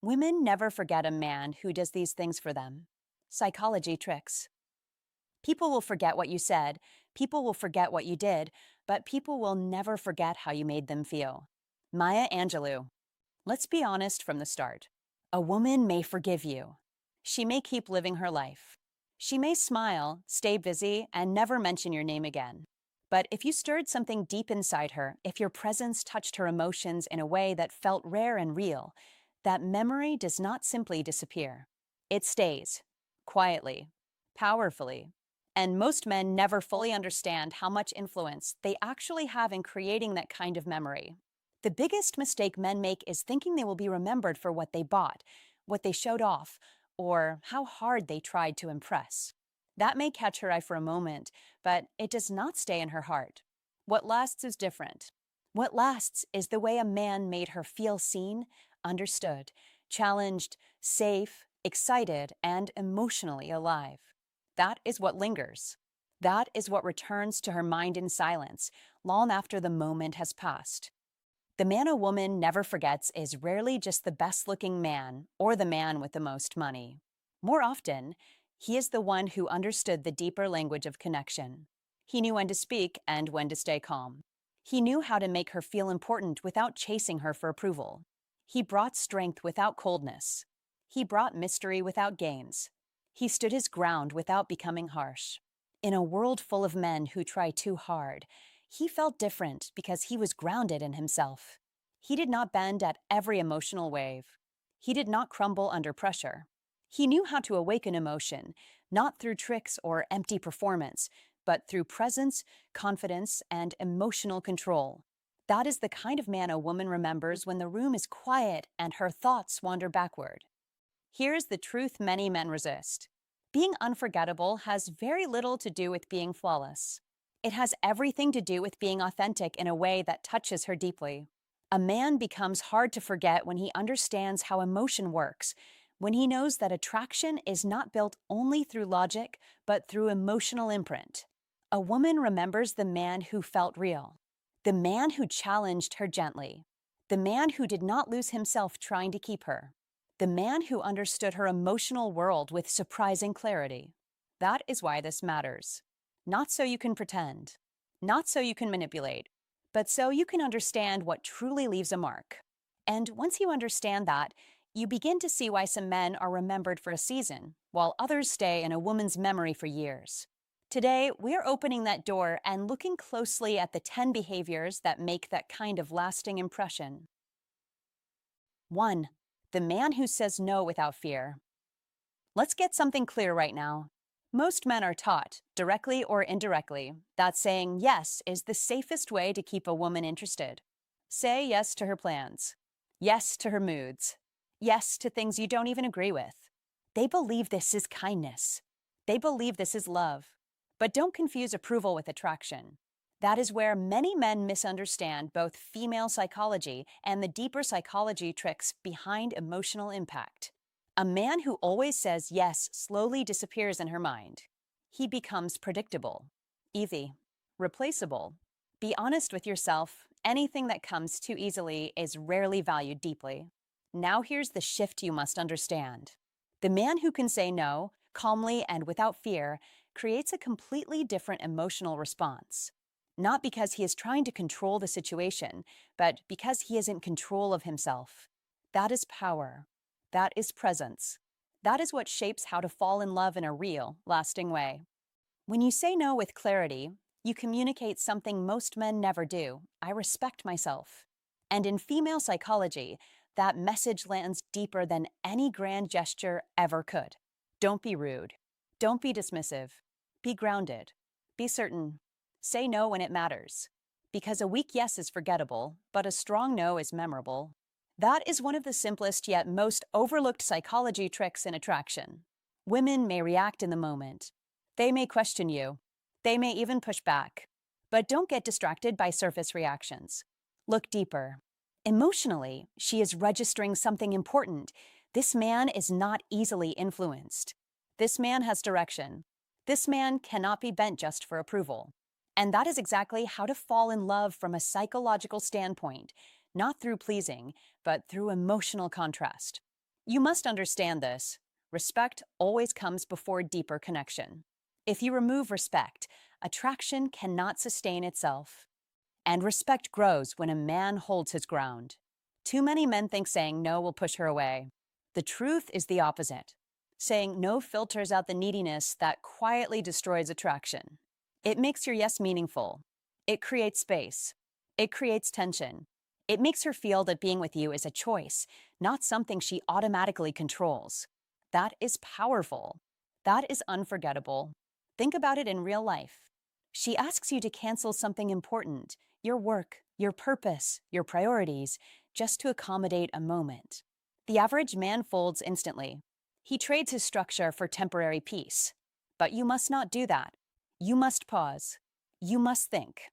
Women never forget a man who does these things for them. Psychology tricks. People will forget what you said, people will forget what you did, but people will never forget how you made them feel. Maya Angelou. Let's be honest from the start. A woman may forgive you. She may keep living her life. She may smile, stay busy, and never mention your name again. But if you stirred something deep inside her, if your presence touched her emotions in a way that felt rare and real, that memory does not simply disappear. It stays, quietly, powerfully. And most men never fully understand how much influence they actually have in creating that kind of memory. The biggest mistake men make is thinking they will be remembered for what they bought, what they showed off, or how hard they tried to impress. That may catch her eye for a moment, but it does not stay in her heart. What lasts is different. What lasts is the way a man made her feel seen, understood, challenged, safe, excited, and emotionally alive. That is what lingers. That is what returns to her mind in silence, long after the moment has passed. The man a woman never forgets is rarely just the best-looking man or the man with the most money. More often, he is the one who understood the deeper language of connection. He knew when to speak and when to stay calm. He knew how to make her feel important without chasing her for approval. He brought strength without coldness. He brought mystery without gains. He stood his ground without becoming harsh. In a world full of men who try too hard, he felt different because he was grounded in himself. He did not bend at every emotional wave. He did not crumble under pressure. He knew how to awaken emotion, not through tricks or empty performance, but through presence, confidence, and emotional control. That is the kind of man a woman remembers when the room is quiet and her thoughts wander backward. Here's the truth many men resist. Being unforgettable has very little to do with being flawless. It has everything to do with being authentic in a way that touches her deeply. A man becomes hard to forget when he understands how emotion works, when he knows that attraction is not built only through logic, but through emotional imprint. A woman remembers the man who felt real, the man who challenged her gently, the man who did not lose himself trying to keep her, the man who understood her emotional world with surprising clarity. That is why this matters. Not so you can pretend, not so you can manipulate, but so you can understand what truly leaves a mark. And once you understand that, you begin to see why some men are remembered for a season, while others stay in a woman's memory for years. Today, we are opening that door and looking closely at the 10 behaviors that make that kind of lasting impression. 1. The man who says no without fear. Let's get something clear right now. Most men are taught, directly or indirectly, that saying yes is the safest way to keep a woman interested. Say yes to her plans. Yes to her moods. Yes to things you don't even agree with. They believe this is kindness. They believe this is love. But don't confuse approval with attraction. That is where many men misunderstand both female psychology and the deeper psychology tricks behind emotional impact. A man who always says yes slowly disappears in her mind. He becomes predictable, easy, replaceable. Be honest with yourself. Anything that comes too easily is rarely valued deeply. Now here's the shift you must understand. The man who can say no, calmly and without fear, creates a completely different emotional response. Not because he is trying to control the situation, but because he is in control of himself. That is power. That is presence. That is what shapes how to fall in love in a real, lasting way. When you say no with clarity, you communicate something most men never do. I respect myself. And in female psychology, that message lands deeper than any grand gesture ever could. Don't be rude. Don't be dismissive. Be grounded. Be certain. Say no when it matters. Because a weak yes is forgettable, but a strong no is memorable. That is one of the simplest yet most overlooked psychology tricks in attraction. Women may react in the moment. They may question you. They may even push back. But don't get distracted by surface reactions. Look deeper. Emotionally, she is registering something important. This man is not easily influenced. This man has direction. This man cannot be bent just for approval. And that is exactly how to fall in love from a psychological standpoint, not through pleasing, but through emotional contrast. You must understand this. Respect always comes before deeper connection. If you remove respect, attraction cannot sustain itself. And respect grows when a man holds his ground. Too many men think saying no will push her away. The truth is the opposite. Saying no filters out the neediness that quietly destroys attraction. It makes your yes meaningful. It creates space. It creates tension. It makes her feel that being with you is a choice, not something she automatically controls. That is powerful. That is unforgettable. Think about it in real life. She asks you to cancel something important, your work, your purpose, your priorities, just to accommodate a moment. The average man folds instantly. He trades his structure for temporary peace. But you must not do that. You must pause. You must think.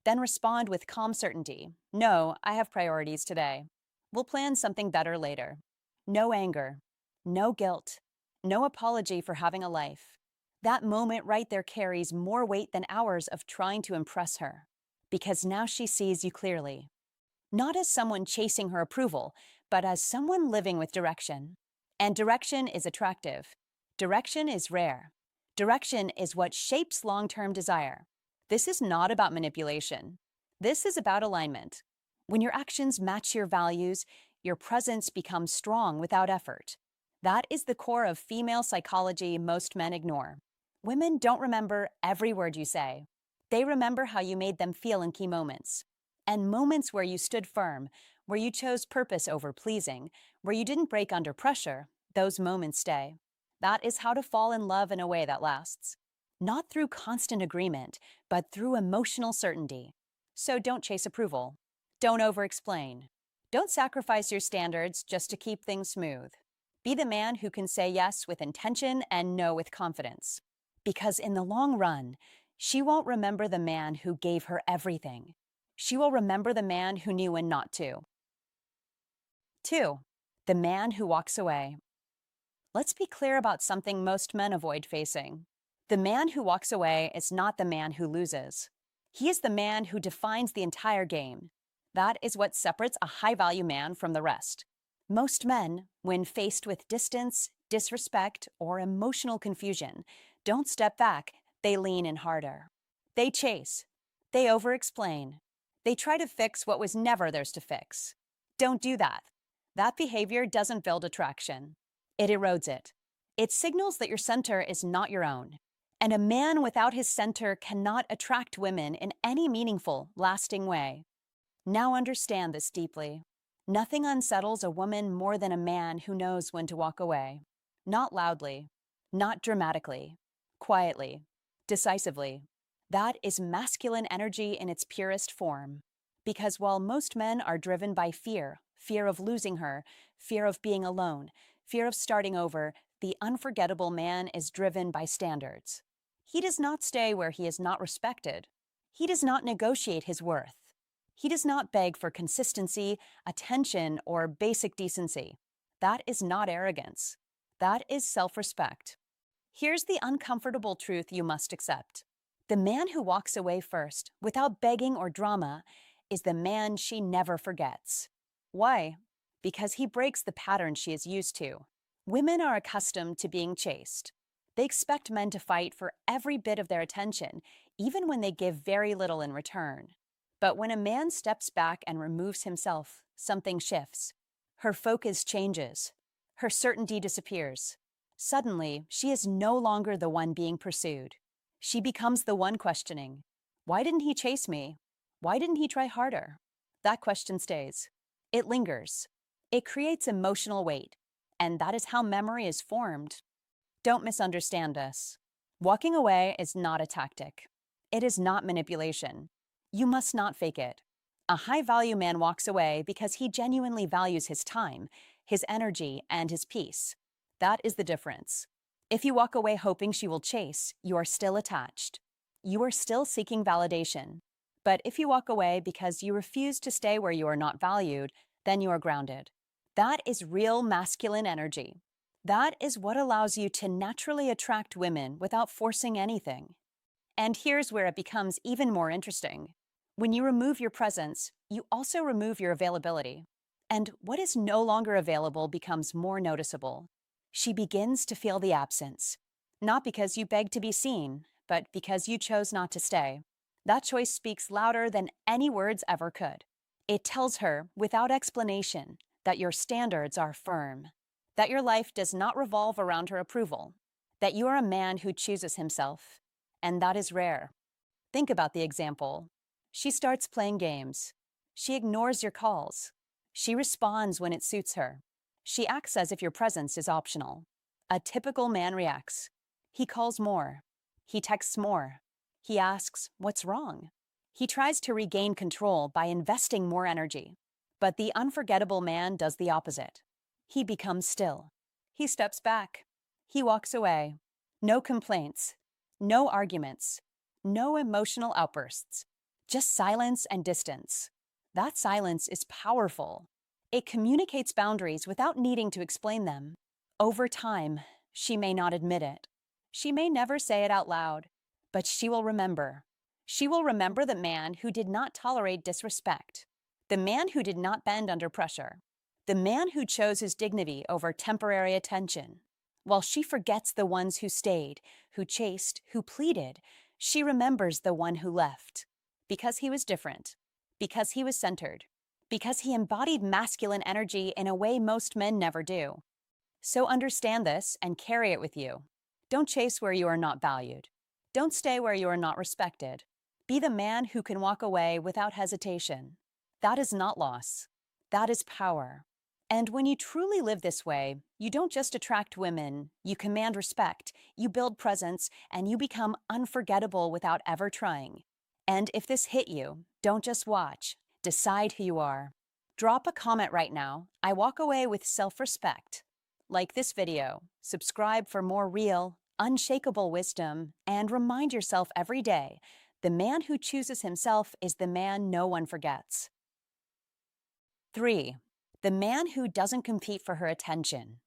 Then respond with calm certainty. No, I have priorities today. We'll plan something better later. No anger. No guilt. No apology for having a life. That moment right there carries more weight than hours of trying to impress her. Because now she sees you clearly. Not as someone chasing her approval, but as someone living with direction. And direction is attractive. Direction is rare. Direction is what shapes long-term desire. This is not about manipulation. This is about alignment. When your actions match your values, your presence becomes strong without effort. That is the core of female psychology most men ignore. Women don't remember every word you say. They remember how you made them feel in key moments. And moments where you stood firm, where you chose purpose over pleasing, where you didn't break under pressure, those moments stay. That is how to fall in love in a way that lasts. Not through constant agreement, but through emotional certainty. So don't chase approval. Don't over-explain. Don't sacrifice your standards just to keep things smooth. Be the man who can say yes with intention and no with confidence. Because in the long run, she won't remember the man who gave her everything. She will remember the man who knew when not to. 2. The man who walks away. Let's be clear about something most men avoid facing. The man who walks away is not the man who loses. He is the man who defines the entire game. That is what separates a high-value man from the rest. Most men, when faced with distance, disrespect, or emotional confusion, don't step back, they lean in harder. They chase. They over-explain. They try to fix what was never theirs to fix. Don't do that. That behavior doesn't build attraction. It erodes it. It signals that your center is not your own. And a man without his center cannot attract women in any meaningful, lasting way. Now understand this deeply. Nothing unsettles a woman more than a man who knows when to walk away. Not loudly, not dramatically, quietly, decisively. That is masculine energy in its purest form. Because while most men are driven by fear, fear of losing her, fear of being alone, fear of starting over, the unforgettable man is driven by standards. He does not stay where he is not respected. He does not negotiate his worth. He does not beg for consistency, attention, or basic decency. That is not arrogance. That is self-respect. Here's the uncomfortable truth you must accept. The man who walks away first, without begging or drama, is the man she never forgets. Why? Because he breaks the pattern she is used to. Women are accustomed to being chased. They expect men to fight for every bit of their attention, even when they give very little in return. But when a man steps back and removes himself, something shifts. Her focus changes. Her certainty disappears. Suddenly, she is no longer the one being pursued. She becomes the one questioning. Why didn't he chase me? Why didn't he try harder? That question stays. It lingers. It creates emotional weight. And that is how memory is formed. Don't misunderstand us. Walking away is not a tactic. It is not manipulation. You must not fake it. A high-value man walks away because he genuinely values his time, his energy, and his peace. That is the difference. If you walk away hoping she will chase, you are still attached. You are still seeking validation. But if you walk away because you refuse to stay where you are not valued, then you are grounded. That is real masculine energy. That is what allows you to naturally attract women without forcing anything. And here's where it becomes even more interesting. When you remove your presence, you also remove your availability. And what is no longer available becomes more noticeable. She begins to feel the absence, not because you begged to be seen, but because you chose not to stay. That choice speaks louder than any words ever could. It tells her, without explanation, that your standards are firm, that your life does not revolve around her approval, that you are a man who chooses himself, and that is rare. Think about the example. She starts playing games. She ignores your calls. She responds when it suits her. She acts as if your presence is optional. A typical man reacts. He calls more. He texts more. He asks, "What's wrong?" He tries to regain control by investing more energy. But the unforgettable man does the opposite. He becomes still. He steps back. He walks away. No complaints. No arguments. No emotional outbursts. Just silence and distance. That silence is powerful. It communicates boundaries without needing to explain them. Over time, she may not admit it. She may never say it out loud, but she will remember. She will remember the man who did not tolerate disrespect, the man who did not bend under pressure, the man who chose his dignity over temporary attention. While she forgets the ones who stayed, who chased, who pleaded, she remembers the one who left. Because he was different, because he was centered, because he embodied masculine energy in a way most men never do. So understand this and carry it with you. Don't chase where you are not valued. Don't stay where you are not respected. Be the man who can walk away without hesitation. That is not loss. That is power. And when you truly live this way, you don't just attract women, you command respect, you build presence, and you become unforgettable without ever trying. And if this hit you, don't just watch. Decide who you are. Drop a comment right now. I walk away with self-respect. Like this video, subscribe for more real, unshakable wisdom, and remind yourself every day, the man who chooses himself is the man no one forgets. 3. The man who doesn't compete for her attention.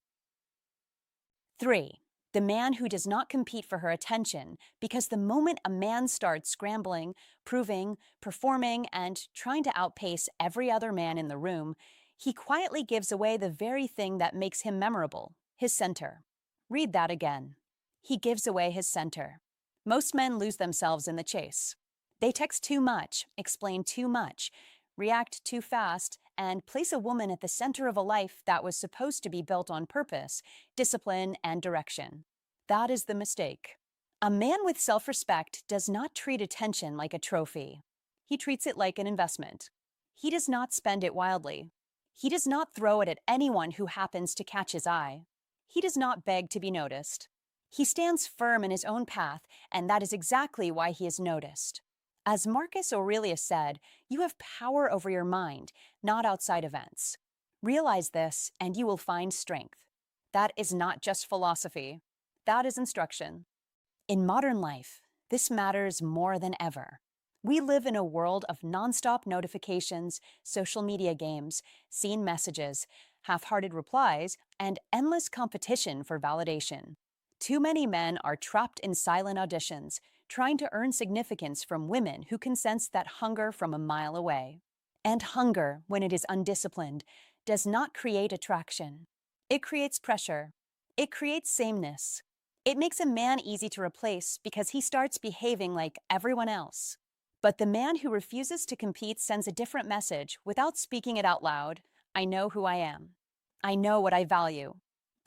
3. The man who does not compete for her attention, because the moment a man starts scrambling, proving, performing, and trying to outpace every other man in the room, he quietly gives away the very thing that makes him memorable, his center. Read that again. He gives away his center. Most men lose themselves in the chase. They text too much, explain too much, react too fast, and place a woman at the center of a life that was supposed to be built on purpose, discipline, and direction. That is the mistake. A man with self-respect does not treat attention like a trophy. He treats it like an investment. He does not spend it wildly. He does not throw it at anyone who happens to catch his eye. He does not beg to be noticed. He stands firm in his own path, and that is exactly why he is noticed. As Marcus Aurelius said, you have power over your mind, not outside events. Realize this, and you will find strength. That is not just philosophy. That is instruction. In modern life, this matters more than ever. We live in a world of nonstop notifications, social media games, seen messages, half-hearted replies, and endless competition for validation. Too many men are trapped in silent auditions, trying to earn significance from women who can sense that hunger from a mile away. And hunger, when it is undisciplined, does not create attraction. It creates pressure. It creates sameness. It makes a man easy to replace because he starts behaving like everyone else. But the man who refuses to compete sends a different message without speaking it out loud. I know who I am. I know what I value.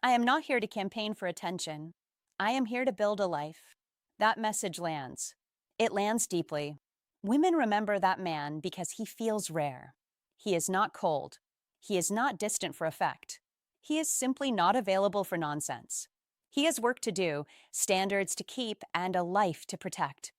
I am not here to campaign for attention. I am here to build a life. That message lands. It lands deeply. Women remember that man because he feels rare. He is not cold. He is not distant for effect. He is simply not available for nonsense. He has work to do, standards to keep, and a life to protect.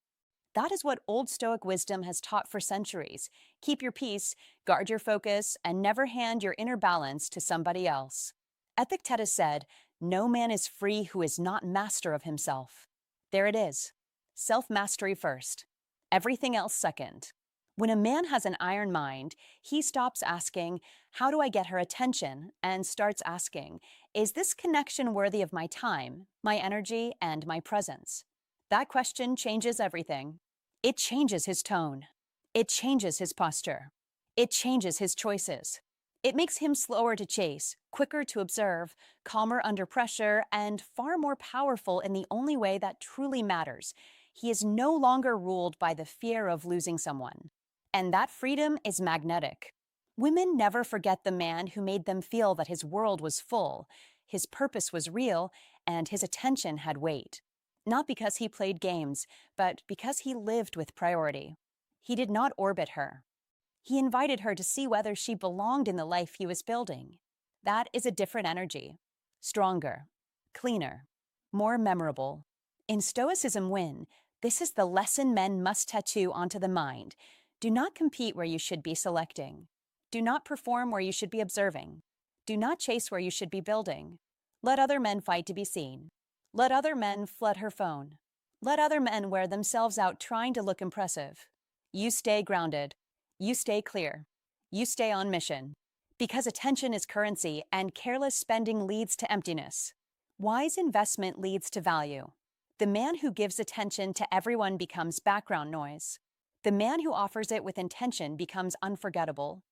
That is what old Stoic wisdom has taught for centuries. Keep your peace, guard your focus, and never hand your inner balance to somebody else. Epictetus said, "No man is free who is not master of himself." There it is. Self-mastery first. Everything else second. When a man has an iron mind, he stops asking, "How do I get her attention?" and starts asking, "Is this connection worthy of my time, my energy, and my presence?" That question changes everything. It changes his tone. It changes his posture. It changes his choices. It makes him slower to chase, quicker to observe, calmer under pressure, and far more powerful in the only way that truly matters. He is no longer ruled by the fear of losing someone. And that freedom is magnetic. Women never forget the man who made them feel that his world was full, his purpose was real, and his attention had weight. Not because he played games, but because he lived with priority. He did not orbit her. He invited her to see whether she belonged in the life he was building. That is a different energy. Stronger, cleaner, more memorable. In Stoicism Win, this is the lesson men must tattoo onto the mind. Do not compete where you should be selecting. Do not perform where you should be observing. Do not chase where you should be building. Let other men fight to be seen. Let other men flood her phone. Let other men wear themselves out trying to look impressive. You stay grounded. You stay clear. You stay on mission. Because attention is currency and careless spending leads to emptiness. Wise investment leads to value. The man who gives attention to everyone becomes background noise. The man who offers it with intention becomes unforgettable.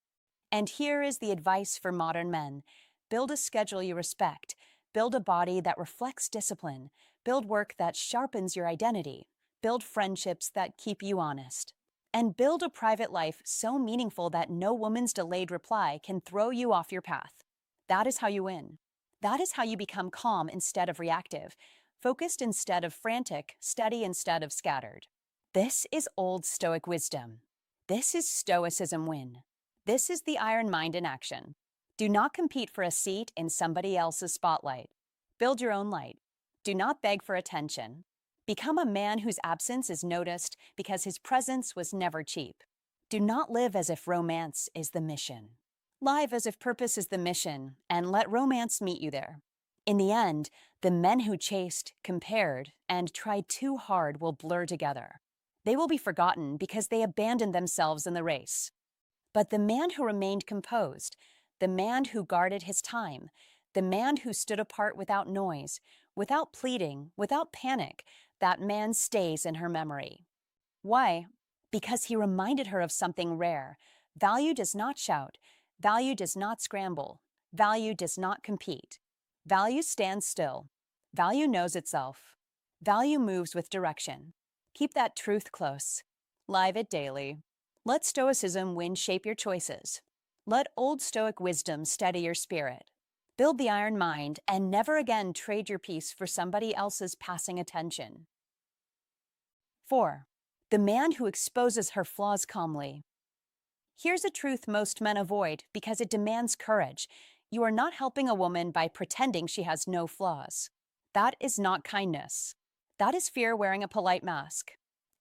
And here is the advice for modern men. Build a schedule you respect. Build a body that reflects discipline. Build work that sharpens your identity. Build friendships that keep you honest. And build a private life so meaningful that no woman's delayed reply can throw you off your path. That is how you win. That is how you become calm instead of reactive, focused instead of frantic, steady instead of scattered. This is old Stoic wisdom. This is Stoicism Win. This is the iron mind in action. Do not compete for a seat in somebody else's spotlight. Build your own light. Do not beg for attention. Become a man whose absence is noticed because his presence was never cheap. Do not live as if romance is the mission. Live as if purpose is the mission, and let romance meet you there. In the end, the men who chased, compared, and tried too hard will blur together. They will be forgotten because they abandoned themselves in the race. But the man who remained composed, the man who guarded his time, the man who stood apart without noise, without pleading, without panic, that man stays in her memory. Why? Because he reminded her of something rare. Value does not shout. Value does not scramble. Value does not compete. Value stands still. Value knows itself. Value moves with direction. Keep that truth close. Live it daily. Let Stoicism win shape your choices. Let old Stoic wisdom steady your spirit. Build the iron mind and never again trade your peace for somebody else's passing attention. 4. The man who exposes her flaws calmly. Here's a truth most men avoid because it demands courage. You are not helping a woman by pretending she has no flaws. That is not kindness. That is fear wearing a polite mask.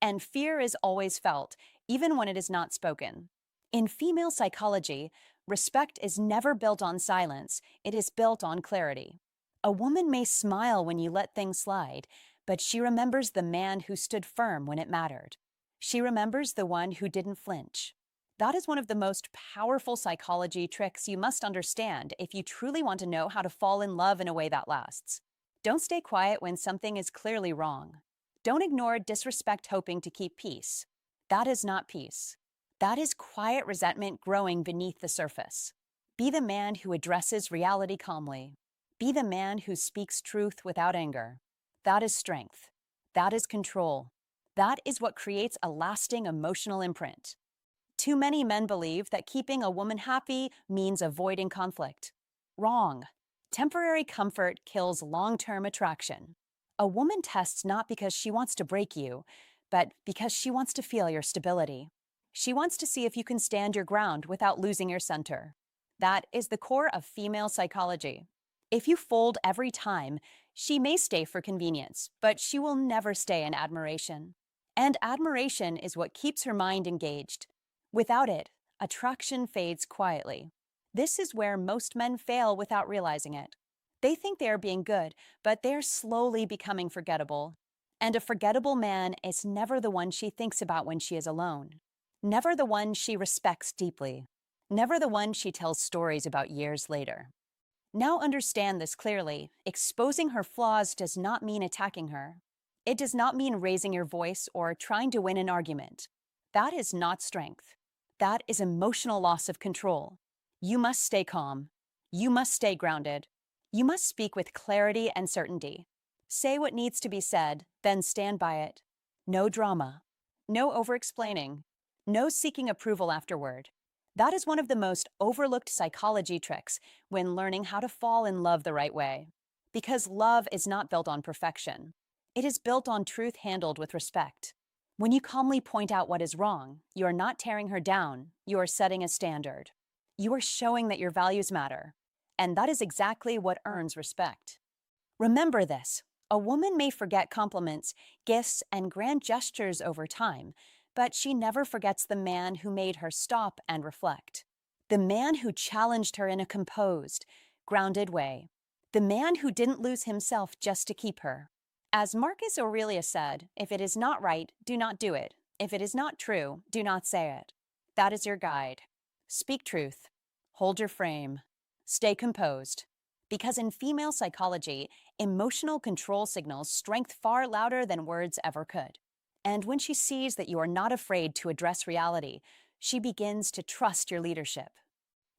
And fear is always felt, even when it is not spoken. In female psychology, respect is never built on silence, it is built on clarity. A woman may smile when you let things slide, but she remembers the man who stood firm when it mattered. She remembers the one who didn't flinch. That is one of the most powerful psychology tricks you must understand if you truly want to know how to fall in love in a way that lasts. Don't stay quiet when something is clearly wrong. Don't ignore disrespect hoping to keep peace. That is not peace. That is quiet resentment growing beneath the surface. Be the man who addresses reality calmly. Be the man who speaks truth without anger. That is strength. That is control. That is what creates a lasting emotional imprint. Too many men believe that keeping a woman happy means avoiding conflict. Wrong. Temporary comfort kills long-term attraction. A woman tests not because she wants to break you, but because she wants to feel your stability. She wants to see if you can stand your ground without losing your center. That is the core of female psychology. If you fold every time, she may stay for convenience, but she will never stay in admiration. And admiration is what keeps her mind engaged. Without it, attraction fades quietly. This is where most men fail without realizing it. They think they are being good, but they're slowly becoming forgettable. And a forgettable man is never the one she thinks about when she is alone. Never the one she respects deeply. Never the one she tells stories about years later. Now understand this clearly. Exposing her flaws does not mean attacking her. It does not mean raising your voice or trying to win an argument. That is not strength. That is emotional loss of control. You must stay calm. You must stay grounded. You must speak with clarity and certainty. Say what needs to be said, then stand by it. No drama. No over-explaining. No seeking approval afterward. That is one of the most overlooked psychology tricks when learning how to fall in love the right way. Because love is not built on perfection. It is built on truth handled with respect. When you calmly point out what is wrong, you are not tearing her down, you are setting a standard. You are showing that your values matter. And that is exactly what earns respect. Remember this: a woman may forget compliments, gifts, and grand gestures over time, but she never forgets the man who made her stop and reflect. The man who challenged her in a composed, grounded way. The man who didn't lose himself just to keep her. As Marcus Aurelius said, if it is not right, do not do it. If it is not true, do not say it. That is your guide. Speak truth. Hold your frame. Stay composed. Because in female psychology, emotional control signals strength far louder than words ever could. And when she sees that you are not afraid to address reality, she begins to trust your leadership.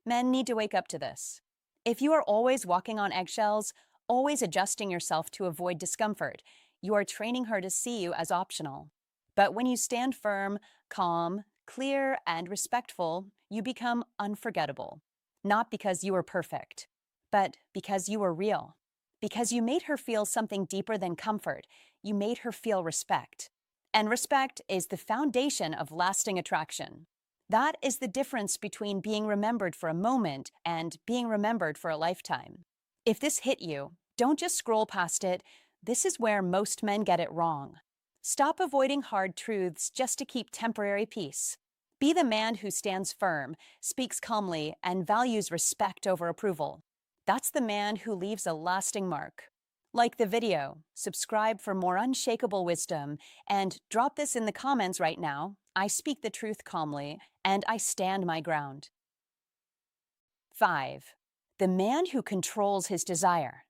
Men need to wake up to this. If you are always walking on eggshells, always adjusting yourself to avoid discomfort, you are training her to see you as optional. But when you stand firm, calm, clear, and respectful, you become unforgettable. Not because you were perfect, but because you were real. Because you made her feel something deeper than comfort, you made her feel respect. And respect is the foundation of lasting attraction. That is the difference between being remembered for a moment and being remembered for a lifetime. If this hit you, don't just scroll past it. This is where most men get it wrong. Stop avoiding hard truths just to keep temporary peace. Be the man who stands firm, speaks calmly, and values respect over approval. That's the man who leaves a lasting mark. Like the video, subscribe for more unshakable wisdom, and drop this in the comments right now. I speak the truth calmly, and I stand my ground. 5. The man who controls his desire.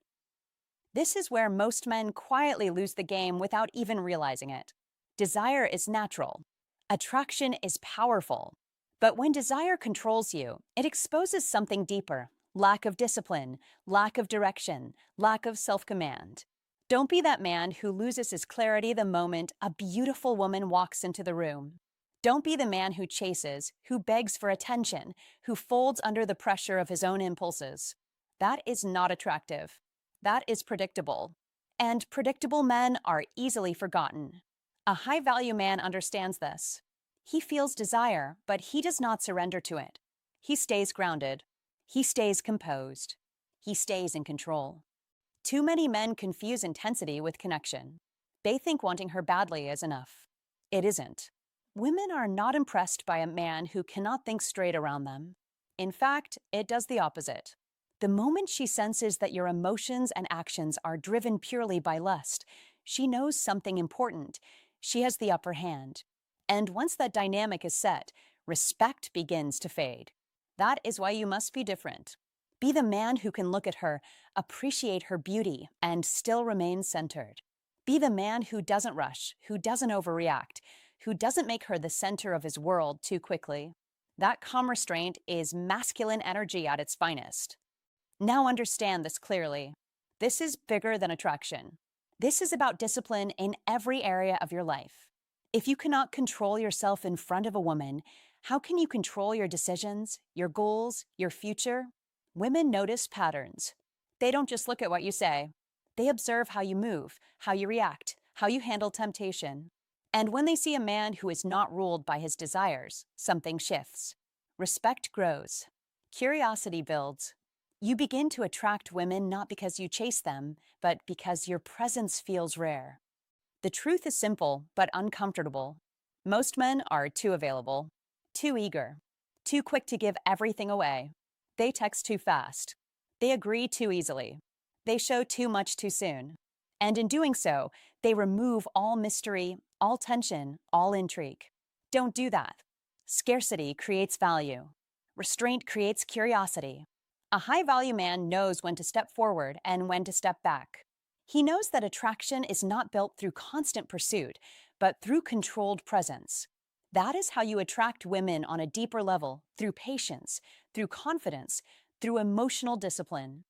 This is where most men quietly lose the game without even realizing it. Desire is natural. Attraction is powerful. But when desire controls you, it exposes something deeper: lack of discipline, lack of direction, lack of self-command. Don't be that man who loses his clarity the moment a beautiful woman walks into the room. Don't be the man who chases, who begs for attention, who folds under the pressure of his own impulses. That is not attractive. That is predictable. And predictable men are easily forgotten. A high-value man understands this. He feels desire, but he does not surrender to it. He stays grounded. He stays composed. He stays in control. Too many men confuse intensity with connection. They think wanting her badly is enough. It isn't. Women are not impressed by a man who cannot think straight around them. In fact, it does the opposite. The moment she senses that your emotions and actions are driven purely by lust, she knows something important. She has the upper hand. And once that dynamic is set, respect begins to fade. That is why you must be different. Be the man who can look at her, appreciate her beauty, and still remain centered. Be the man who doesn't rush, who doesn't overreact, who doesn't make her the center of his world too quickly. That calm restraint is masculine energy at its finest. Now understand this clearly. This is bigger than attraction. This is about discipline in every area of your life. If you cannot control yourself in front of a woman, how can you control your decisions, your goals, your future? Women notice patterns. They don't just look at what you say. They observe how you move, how you react, how you handle temptation. And when they see a man who is not ruled by his desires, something shifts. Respect grows. Curiosity builds. You begin to attract women not because you chase them, but because your presence feels rare. The truth is simple, but uncomfortable. Most men are too available, too eager, too quick to give everything away. They text too fast. They agree too easily. They show too much too soon. And in doing so, they remove all mystery, all tension, all intrigue. Don't do that. Scarcity creates value. Restraint creates curiosity. A high-value man knows when to step forward and when to step back. He knows that attraction is not built through constant pursuit, but through controlled presence. That is how you attract women on a deeper level, through patience, through confidence, through emotional discipline.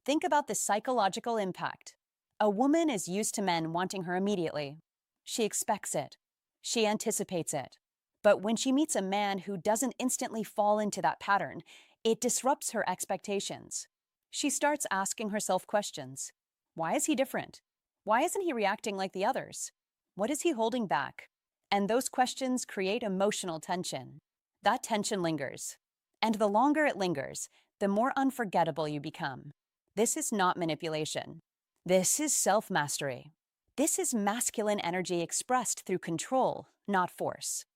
Think about the psychological impact. A woman is used to men wanting her immediately. She expects it. She anticipates it. But when she meets a man who doesn't instantly fall into that pattern, it disrupts her expectations. She starts asking herself questions. Why is he different? Why isn't he reacting like the others? What is he holding back? And those questions create emotional tension. That tension lingers. And the longer it lingers, the more unforgettable you become. This is not manipulation. This is self-mastery. This is masculine energy expressed through control, not force.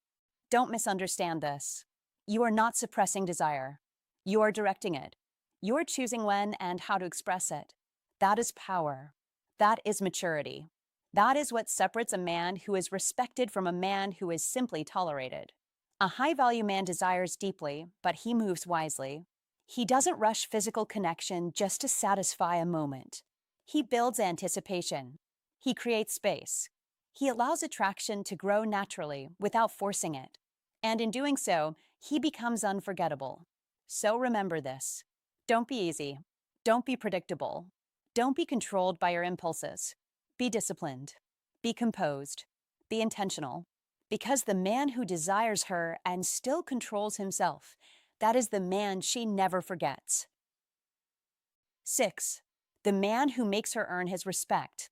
Don't misunderstand this. You are not suppressing desire. You are directing it. You are choosing when and how to express it. That is power. That is maturity. That is what separates a man who is respected from a man who is simply tolerated. A high-value man desires deeply, but he moves wisely. He doesn't rush physical connection just to satisfy a moment. He builds anticipation. He creates space. He allows attraction to grow naturally without forcing it. And in doing so, he becomes unforgettable. So remember this. Don't be easy. Don't be predictable. Don't be controlled by your impulses. Be disciplined. Be composed. Be intentional. Because the man who desires her and still controls himself, that is the man she never forgets. 6. The man who makes her earn his respect.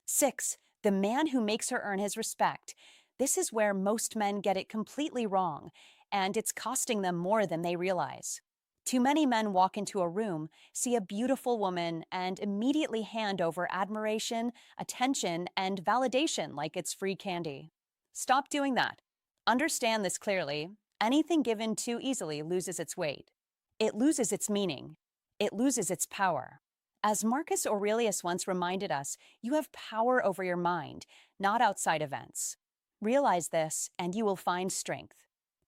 6. The man who makes her earn his respect. This is where most men get it completely wrong, and it's costing them more than they realize. Too many men walk into a room, see a beautiful woman, and immediately hand over admiration, attention, and validation like it's free candy. Stop doing that. Understand this clearly. Anything given too easily loses its weight. It loses its meaning. It loses its power. As Marcus Aurelius once reminded us, you have power over your mind, not outside events. Realize this, and you will find strength.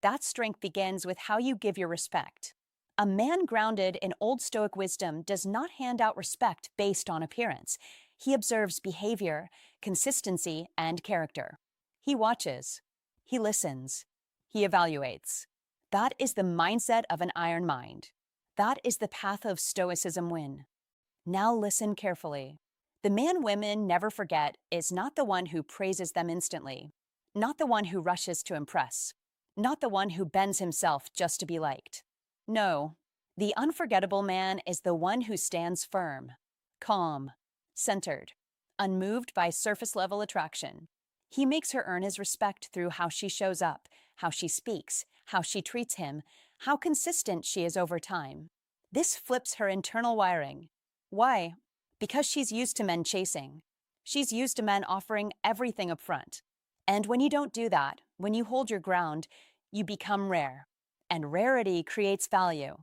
That strength begins with how you give your respect. A man grounded in old Stoic wisdom does not hand out respect based on appearance. He observes behavior, consistency, and character. He watches. He listens. He evaluates. That is the mindset of an iron mind. That is the path of Stoicism win. Now listen carefully. The man women never forget is not the one who praises them instantly, not the one who rushes to impress, not the one who bends himself just to be liked. No, the unforgettable man is the one who stands firm, calm, centered, unmoved by surface-level attraction. He makes her earn his respect through how she shows up, how she speaks, how she treats him, how consistent she is over time. This flips her internal wiring. Why? Because she's used to men chasing. She's used to men offering everything up front. And when you don't do that, when you hold your ground, you become rare. And rarity creates value.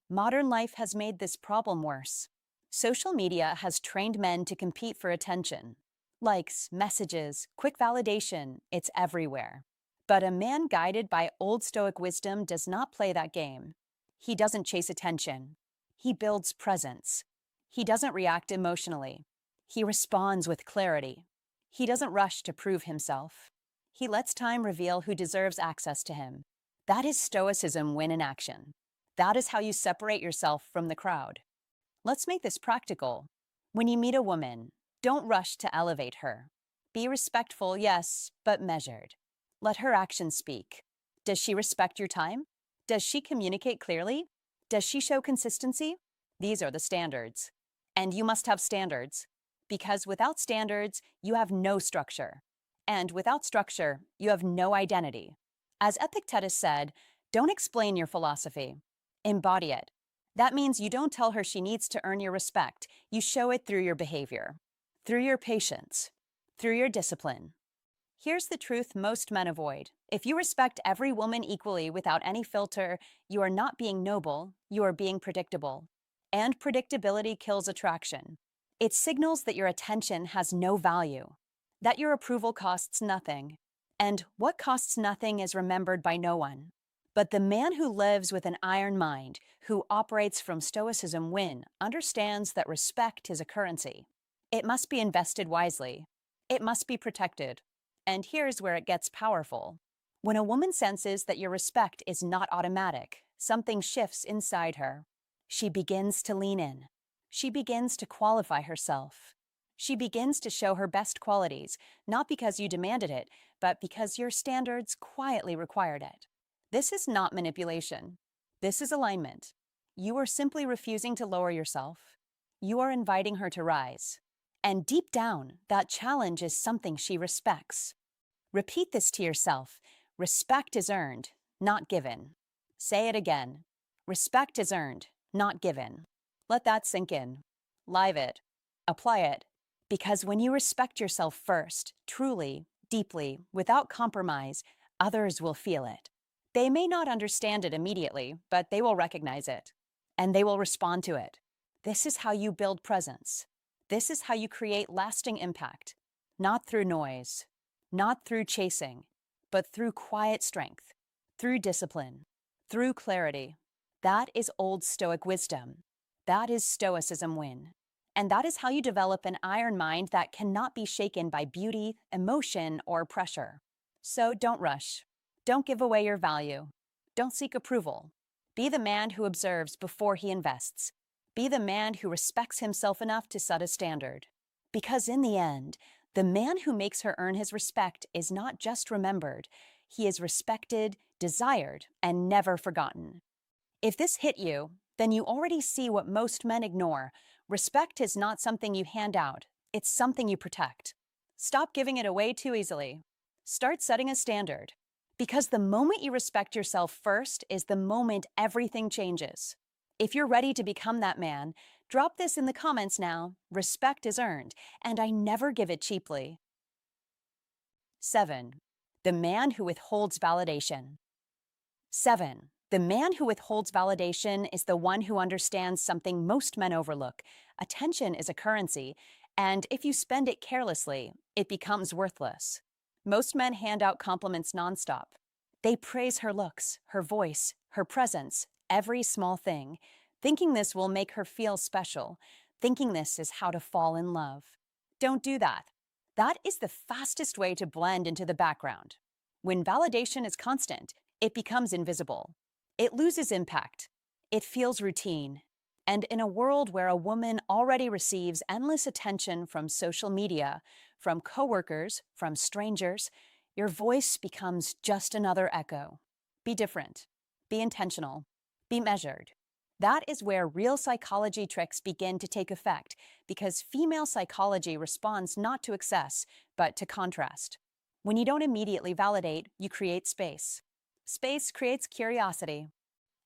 Modern life has made this problem worse. Social media has trained men to compete for attention. Likes, messages, quick validation, it's everywhere. But a man guided by old Stoic wisdom does not play that game. He doesn't chase attention. He builds presence. He doesn't react emotionally. He responds with clarity. He doesn't rush to prove himself. He lets time reveal who deserves access to him. That is Stoicism win in action. That is how you separate yourself from the crowd. Let's make this practical. When you meet a woman, don't rush to elevate her. Be respectful, yes, but measured. Let her actions speak. Does she respect your time? Does she communicate clearly? Does she show consistency? These are the standards. And you must have standards. Because without standards, you have no structure. And without structure, you have no identity. As Epictetus said, don't explain your philosophy. Embody it. That means you don't tell her she needs to earn your respect. You show it through your behavior, through your patience, through your discipline. Here's the truth most men avoid. If you respect every woman equally without any filter, you are not being noble, you are being predictable. And predictability kills attraction. It signals that your attention has no value, that your approval costs nothing. And what costs nothing is remembered by no one. But the man who lives with an iron mind, who operates from Stoicism win, understands that respect is a currency. It must be invested wisely. It must be protected. And here's where it gets powerful. When a woman senses that your respect is not automatic, something shifts inside her. She begins to lean in. She begins to qualify herself. She begins to show her best qualities, not because you demanded it, but because your standards quietly required it. This is not manipulation. This is alignment. You are simply refusing to lower yourself. You are inviting her to rise. And deep down, that challenge is something she respects. Repeat this to yourself. Respect is earned, not given. Say it again. Respect is earned, not given. Let that sink in. Live it. Apply it. Because when you respect yourself first, truly, deeply, without compromise, others will feel it. They may not understand it immediately, but they will recognize it. And they will respond to it. This is how you build presence. This is how you create lasting impact. Not through noise, not through chasing, but through quiet strength, through discipline, through clarity. That is old Stoic wisdom. That is Stoicism win. And that is how you develop an iron mind that cannot be shaken by beauty, emotion, or pressure. So don't rush. Don't give away your value. Don't seek approval. Be the man who observes before he invests. Be the man who respects himself enough to set a standard. Because in the end, the man who makes her earn his respect is not just remembered, he is respected, desired, and never forgotten. If this hit you, then you already see what most men ignore. Respect is not something you hand out, it's something you protect. Stop giving it away too easily. Start setting a standard. Because the moment you respect yourself first is the moment everything changes. If you're ready to become that man, drop this in the comments now. Respect is earned, and I never give it cheaply. 7. The man who withholds validation. 7. The man who withholds validation is the one who understands something most men overlook. Attention is a currency, and if you spend it carelessly, it becomes worthless. Most men hand out compliments nonstop. They praise her looks, her voice, her presence, every small thing, thinking this will make her feel special, thinking this is how to fall in love. Don't do that. That is the fastest way to blend into the background. When validation is constant, it becomes invisible. It loses impact. It feels routine. And in a world where a woman already receives endless attention from social media, from coworkers, from strangers, your voice becomes just another echo. Be different. Be intentional. Be measured. That is where real psychology tricks begin to take effect, because female psychology responds not to excess, but to contrast. When you don't immediately validate, you create space. Space creates curiosity.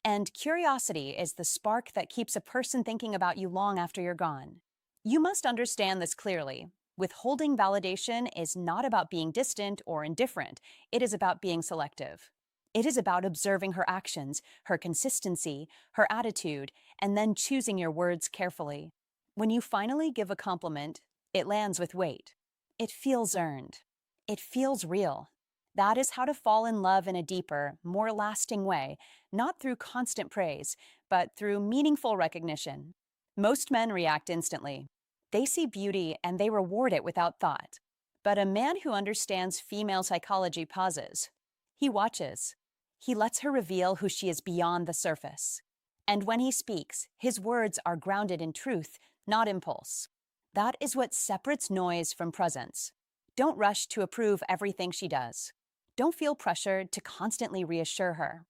And curiosity is the spark that keeps a person thinking about you long after you're gone. You must understand this clearly. Withholding validation is not about being distant or indifferent. It is about being selective. It is about observing her actions, her consistency, her attitude, and then choosing your words carefully. When you finally give a compliment, it lands with weight. It feels earned. It feels real. That is how to fall in love in a deeper, more lasting way, not through constant praise, but through meaningful recognition. Most men react instantly. They see beauty and they reward it without thought. But a man who understands female psychology pauses. He watches. He lets her reveal who she is beyond the surface. And when he speaks, his words are grounded in truth, not impulse. That is what separates noise from presence. Don't rush to approve everything she does. Don't feel pressured to constantly reassure her.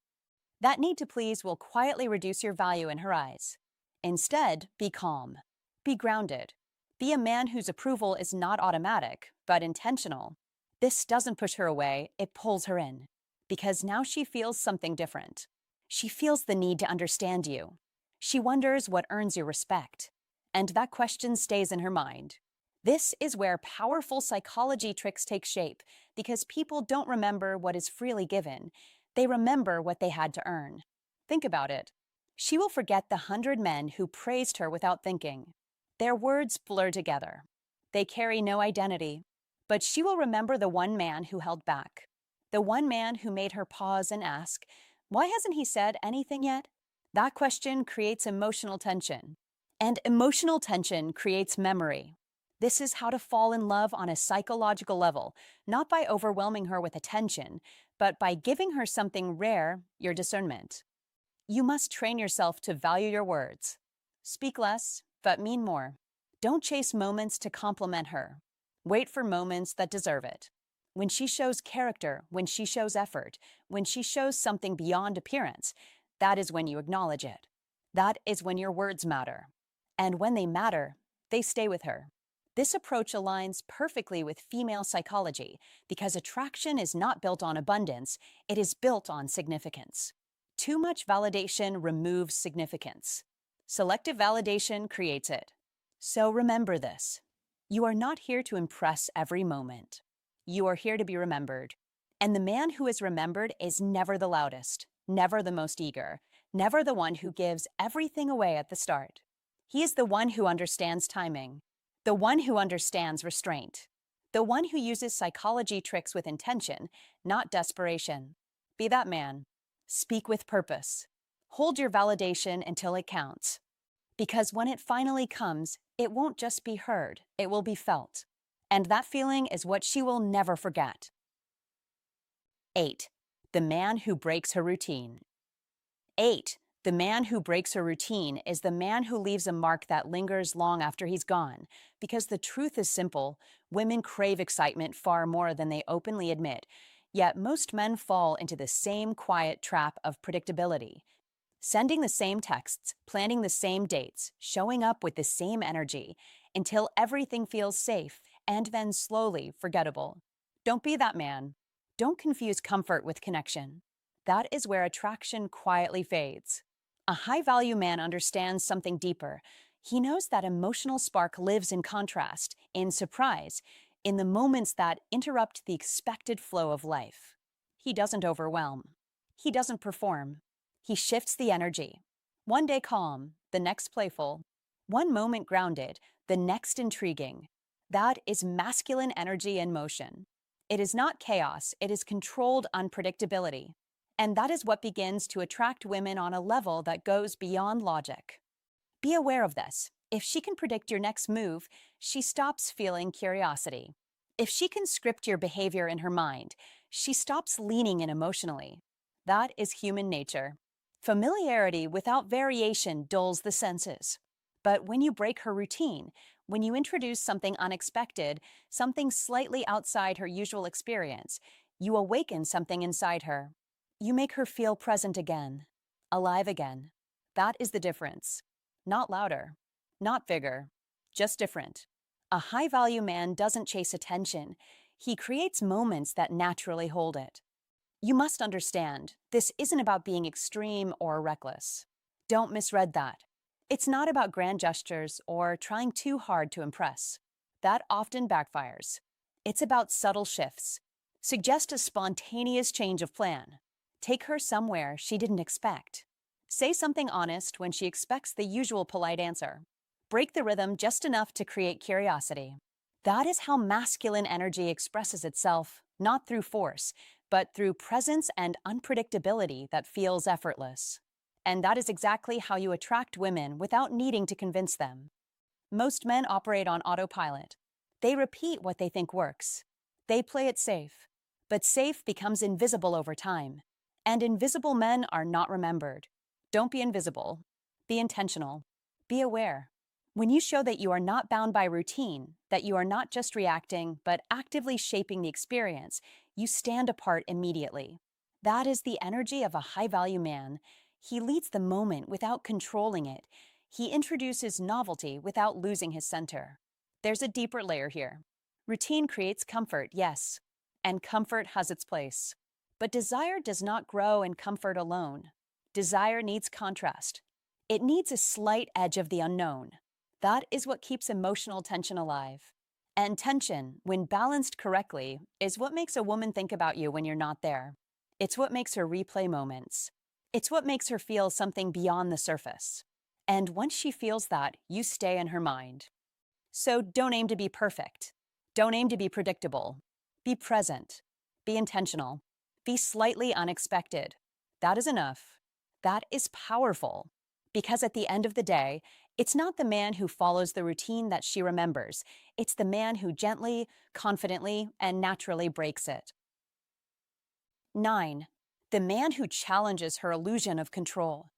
That need to please will quietly reduce your value in her eyes. Instead, be calm. Be grounded. Be a man whose approval is not automatic, but intentional. This doesn't push her away, it pulls her in. Because now she feels something different. She feels the need to understand you. She wonders what earns your respect. And that question stays in her mind. This is where powerful psychology tricks take shape, because people don't remember what is freely given. They remember what they had to earn. Think about it. She will forget the 100 men who praised her without thinking. Their words blur together. They carry no identity. But she will remember the one man who held back. The one man who made her pause and ask, "Why hasn't he said anything yet?" That question creates emotional tension. And emotional tension creates memory. This is how to fall in love on a psychological level, not by overwhelming her with attention, but by giving her something rare, your discernment. You must train yourself to value your words. Speak less, but mean more. Don't chase moments to compliment her. Wait for moments that deserve it. When she shows character, when she shows effort, when she shows something beyond appearance, that is when you acknowledge it. That is when your words matter. And when they matter, they stay with her. This approach aligns perfectly with female psychology because attraction is not built on abundance, it is built on significance. Too much validation removes significance. Selective validation creates it. So remember this. You are not here to impress every moment. You are here to be remembered. And the man who is remembered is never the loudest, never the most eager, never the one who gives everything away at the start. He is the one who understands timing, the one who understands restraint, the one who uses psychology tricks with intention, not desperation. Be that man. Speak with purpose. Hold your validation until it counts. Because when it finally comes, it won't just be heard, it will be felt. And that feeling is what she will never forget. 8. The man who breaks her routine. 8. The man who breaks her routine is the man who leaves a mark that lingers long after he's gone. Because the truth is simple, women crave excitement far more than they openly admit. Yet most men fall into the same quiet trap of predictability. Sending the same texts, planning the same dates, showing up with the same energy until everything feels safe and then slowly forgettable. Don't be that man. Don't confuse comfort with connection. That is where attraction quietly fades. A high-value man understands something deeper. He knows that emotional spark lives in contrast, in surprise, in the moments that interrupt the expected flow of life. He doesn't overwhelm. He doesn't perform. He shifts the energy. One day calm, the next playful. One moment grounded, the next intriguing. That is masculine energy in motion. It is not chaos, it is controlled unpredictability. And that is what begins to attract women on a level that goes beyond logic. Be aware of this. If she can predict your next move, she stops feeling curiosity. If she can script your behavior in her mind, she stops leaning in emotionally. That is human nature. Familiarity without variation dulls the senses. But when you break her routine, when you introduce something unexpected, something slightly outside her usual experience, you awaken something inside her. You make her feel present again, alive again. That is the difference. Not louder, not bigger, just different. A high-value man doesn't chase attention. He creates moments that naturally hold it. You must understand, this isn't about being extreme or reckless. Don't misread that. It's not about grand gestures or trying too hard to impress. That often backfires. It's about subtle shifts. Suggest a spontaneous change of plan. Take her somewhere she didn't expect. Say something honest when she expects the usual polite answer. Break the rhythm just enough to create curiosity. That is how masculine energy expresses itself, not through force, but through presence and unpredictability that feels effortless. And that is exactly how you attract women without needing to convince them. Most men operate on autopilot. They repeat what they think works. They play it safe. But safe becomes invisible over time. And invisible men are not remembered. Don't be invisible. Be intentional. Be aware. When you show that you are not bound by routine, that you are not just reacting, but actively shaping the experience, you stand apart immediately. That is the energy of a high-value man. He leads the moment without controlling it. He introduces novelty without losing his center. There's a deeper layer here. Routine creates comfort, yes, and comfort has its place. But desire does not grow in comfort alone. Desire needs contrast. It needs a slight edge of the unknown. That is what keeps emotional tension alive. And tension, when balanced correctly, is what makes a woman think about you when you're not there. It's what makes her replay moments. It's what makes her feel something beyond the surface. And once she feels that, you stay in her mind. So don't aim to be perfect. Don't aim to be predictable. Be present. Be intentional. Be slightly unexpected. That is enough. That is powerful. Because at the end of the day, it's not the man who follows the routine that she remembers. It's the man who gently, confidently, and naturally breaks it. 9. The man who challenges her illusion of control.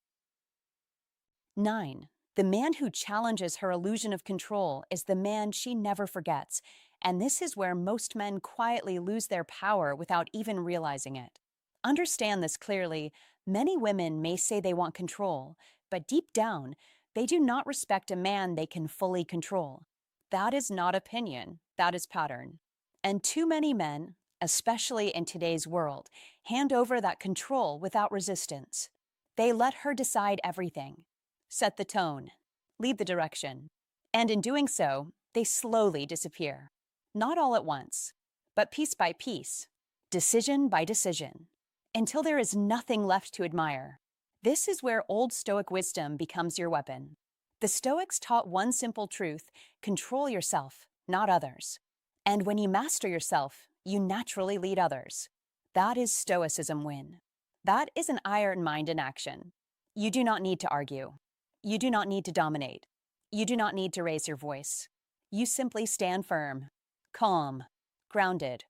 9. The man who challenges her illusion of control is the man she never forgets, and this is where most men quietly lose their power without even realizing it. Understand this clearly. Many women may say they want control, but deep down, they do not respect a man they can fully control. That is not opinion, that is pattern. And too many men, especially in today's world, hand over that control without resistance. They let her decide everything, set the tone, lead the direction, and in doing so, they slowly disappear. Not all at once, but piece by piece, decision by decision, until there is nothing left to admire. This is where old Stoic wisdom becomes your weapon. The Stoics taught one simple truth: control yourself, not others. And when you master yourself, you naturally lead others. That is Stoicism win. That is an iron mind in action. You do not need to argue. You do not need to dominate. You do not need to raise your voice. You simply stand firm, calm, grounded,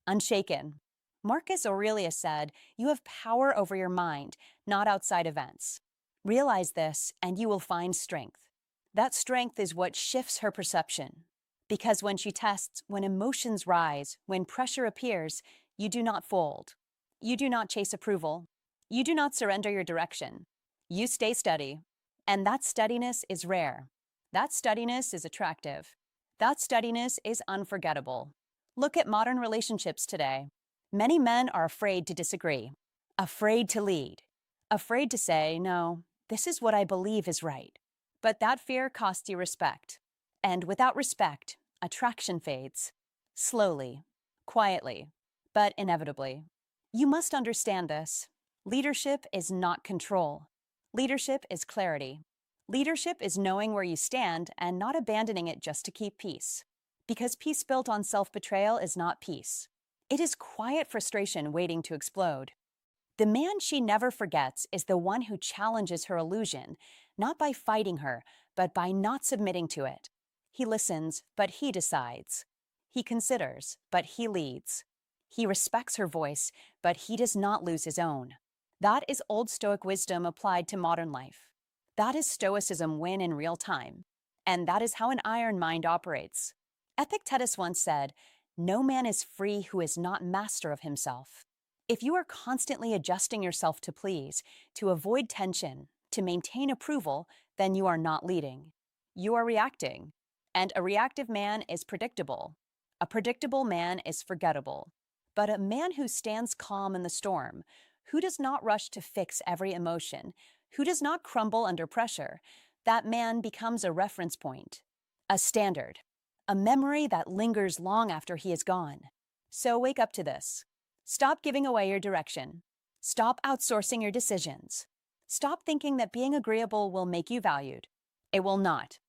unshaken. Marcus Aurelius said, "You have power over your mind, not outside events." Realize this, and you will find strength. That strength is what shifts her perception. Because when she tests, when emotions rise, when pressure appears, you do not fold. You do not chase approval. You do not surrender your direction. You stay steady. And that steadiness is rare. That steadiness is attractive. That steadiness is unforgettable. Look at modern relationships today. Many men are afraid to disagree, afraid to lead, afraid to say, "No, this is what I believe is right." But that fear costs you respect. And without respect, attraction fades. Slowly, quietly, but inevitably. You must understand this. Leadership is not control. Leadership is clarity. Leadership is knowing where you stand and not abandoning it just to keep peace. Because peace built on self-betrayal is not peace. It is quiet frustration waiting to explode. The man she never forgets is the one who challenges her illusion, not by fighting her, but by not submitting to it. He listens, but he decides. He considers, but he leads. He respects her voice, but he does not lose his own. That is old Stoic wisdom applied to modern life. That is Stoicism win in real time. And that is how an iron mind operates. Epictetus once said, "No man is free who is not master of himself." If you are constantly adjusting yourself to please, to avoid tension, to maintain approval, then you are not leading. You are reacting. And a reactive man is predictable. A predictable man is forgettable. But a man who stands calm in the storm, who does not rush to fix every emotion, who does not crumble under pressure, that man becomes a reference point, a standard, a memory that lingers long after he is gone. So wake up to this. Stop giving away your direction. Stop outsourcing your decisions. Stop thinking that being agreeable will make you valued. It will not.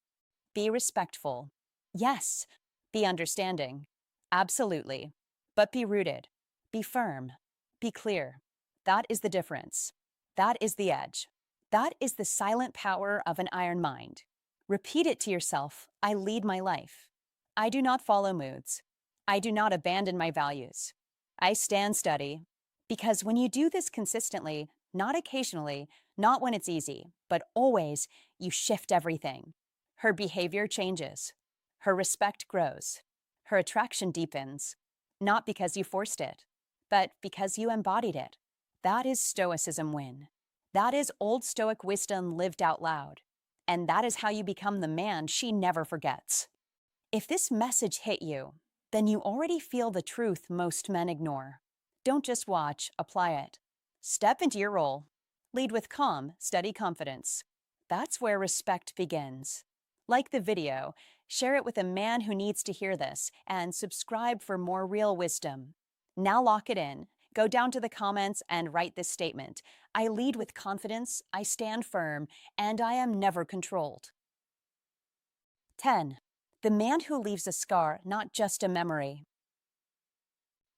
Be respectful. Yes. Be understanding. Absolutely. But be rooted. Be firm. Be clear. That is the difference. That is the edge. That is the silent power of an iron mind. Repeat it to yourself. I lead my life. I do not follow moods. I do not abandon my values. I stand steady. Because when you do this consistently, not occasionally, not when it's easy, but always, you shift everything. Her behavior changes. Her respect grows. Her attraction deepens. Not because you forced it, but because you embodied it. That is Stoicism win. That is old Stoic wisdom lived out loud. And that is how you become the man she never forgets. If this message hit you, then you already feel the truth most men ignore. Don't just watch, apply it. Step into your role. Lead with calm, steady confidence. That's where respect begins. Like the video, share it with a man who needs to hear this, and subscribe for more real wisdom. Now lock it in. Go down to the comments and write this statement. I lead with confidence, I stand firm, and I am never controlled. 10. The man who leaves a scar, not just a memory.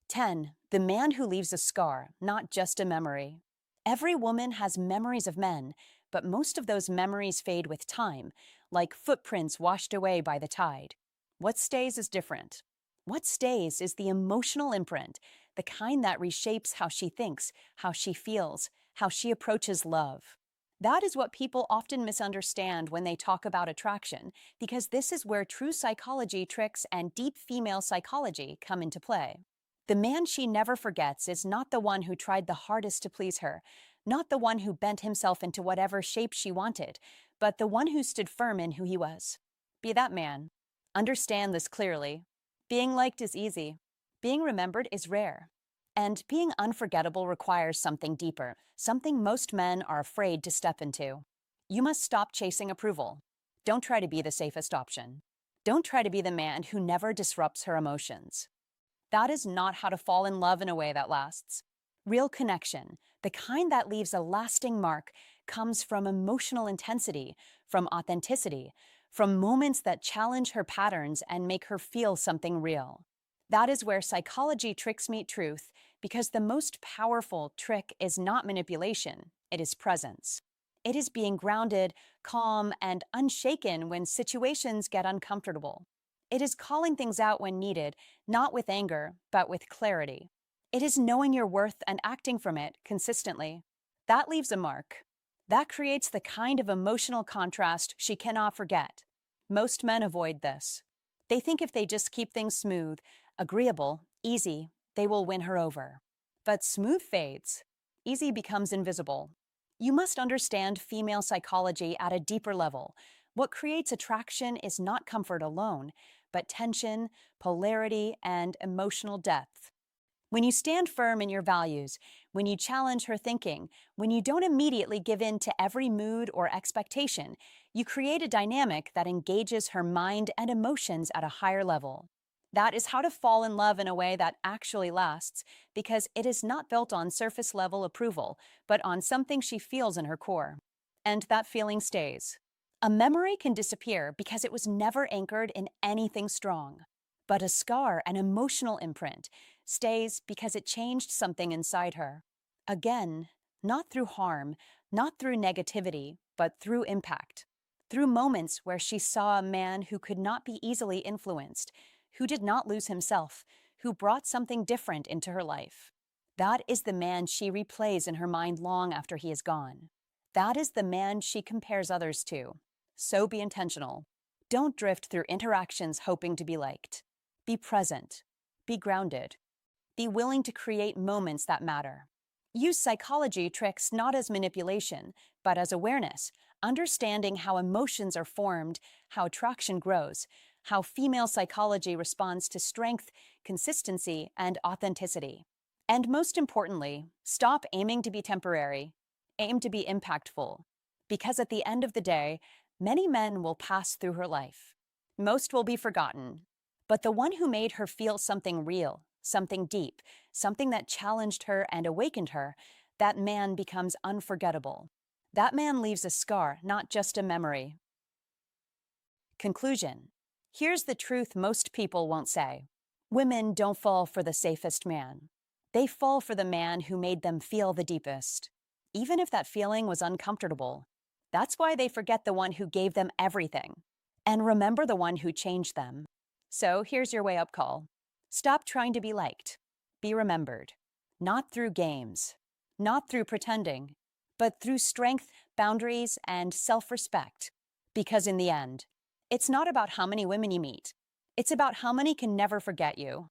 10. The man who leaves a scar, not just a memory. Every woman has memories of men, but most of those memories fade with time, like footprints washed away by the tide. What stays is different. What stays is the emotional imprint, the kind that reshapes how she thinks, how she feels, how she approaches love. That is what people often misunderstand when they talk about attraction, because this is where true psychology tricks and deep female psychology come into play. The man she never forgets is not the one who tried the hardest to please her, not the one who bent himself into whatever shape she wanted, but the one who stood firm in who he was. Be that man. Understand this clearly. Being liked is easy. Being remembered is rare. And being unforgettable requires something deeper, something most men are afraid to step into. You must stop chasing approval. Don't try to be the safest option. Don't try to be the man who never disrupts her emotions. That is not how to fall in love in a way that lasts. Real connection, the kind that leaves a lasting mark, comes from emotional intensity, from authenticity, from moments that challenge her patterns and make her feel something real. That is where psychology tricks meet truth, because the most powerful trick is not manipulation, it is presence. It is being grounded, calm, and unshaken when situations get uncomfortable. It is calling things out when needed, not with anger, but with clarity. It is knowing your worth and acting from it consistently. That leaves a mark. That creates the kind of emotional contrast she cannot forget. Most men avoid this. They think if they just keep things smooth, agreeable, easy, they will win her over. But smooth fades. Easy becomes invisible. You must understand female psychology at a deeper level. What creates attraction is not comfort alone, but tension, polarity, and emotional depth. When you stand firm in your values, when you challenge her thinking, when you don't immediately give in to every mood or expectation, you create a dynamic that engages her mind and emotions at a higher level. That is how to fall in love in a way that actually lasts, because it is not built on surface level approval, but on something she feels in her core. And that feeling stays. A memory can disappear because it was never anchored in anything strong. But a scar, an emotional imprint, stays because it changed something inside her. Again, not through harm, not through negativity, but through impact. Through moments where she saw a man who could not be easily influenced, who did not lose himself, who brought something different into her life. That is the man she replays in her mind long after he is gone. That is the man she compares others to. So be intentional. Don't drift through interactions hoping to be liked. Be present. Be grounded. Be willing to create moments that matter. Use psychology tricks not as manipulation, but as awareness, understanding how emotions are formed, how attraction grows, how female psychology responds to strength, consistency, and authenticity. And most importantly, stop aiming to be temporary. Aim to be impactful. Because at the end of the day, many men will pass through her life. Most will be forgotten. But the one who made her feel something real, something deep, something that challenged her and awakened her, that man becomes unforgettable. That man leaves a scar, not just a memory. Conclusion. Here's the truth most people won't say. Women don't fall for the safest man. They fall for the man who made them feel the deepest. Even if that feeling was uncomfortable. That's why they forget the one who gave them everything. And remember the one who changed them. So here's your wake-up call. Stop trying to be liked. Be remembered. Not through games. Not through pretending. But through strength, boundaries, and self-respect. Because in the end, it's not about how many women you meet. It's about how many can never forget you.